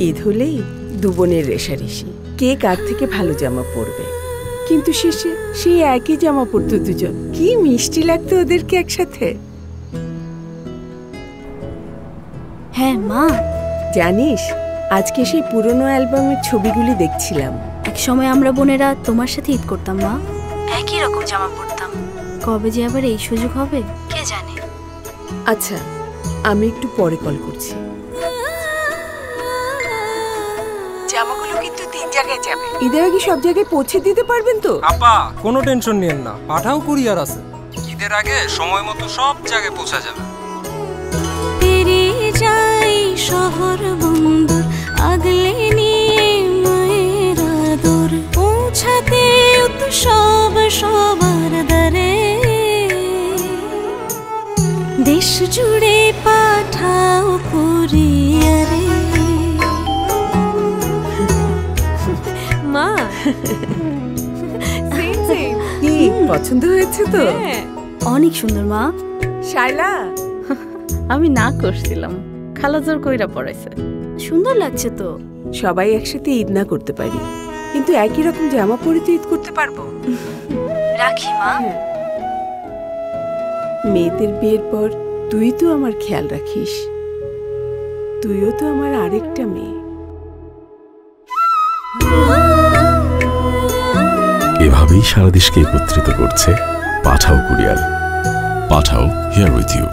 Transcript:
ঈদ হলেই দু বোনের রেশারেশি, কে কার থেকে ভালো জামা পরবে। কিন্তু শেষে সেই একই জামা পরতো দুজন। কি মিষ্টি লাগতো ওদেরকে একসাথে। হ্যাঁ মা, জানিস আজকে সেই পুরনো অ্যালবামের ছবিগুলি দেখছিলাম। এক সময় আমরা বোনেরা তোমার সাথে ঈদ করতাম মা, একই রকম জামা পরতাম। কবে যে আবার এই সুযোগ হবে কে জানে। আচ্ছা, আমি একটু পরে কল করছি। জামাগুলো কিন্তু 3 জায়গায় যাবে। ঈদের আগে সব জায়গায় পৌঁছে দিতে পারবেন তো? আপা কোনো টেনশন নিয়েন না, পাঠাও কুরিয়ার আছে। ঈদের আগে সময় মতো সব জায়গায় পৌঁছা যাবে। যাই শহর বন্দর আগলে নিয়ে মায়ের আদর, পৌঁছাতে সব সবার দ্বারে। দেশ জুড়ে পাঠাও কুরিয়ারে। মা কি পছন্দ হয়েছে তো? অনেক সুন্দর মা। শাইলা, আমি না করছিলাম, খালা জোর কইরা পড়াইছে। সুন্দর লাগছে তো। সবাই একসাথে ঈদ না করতে পারি, কিন্তু একই রকম জামা পরে তো ঈদ করতে পারবো। রাখি মা। মেয়েদের বিয়ের পর তুই তো আমার খেয়াল রাখিস, তুইও তো আমার আরেকটা মেয়ে। এভাবেই সারা দেশকে একত্রিত করছে Pathao courier. Pathao here with you.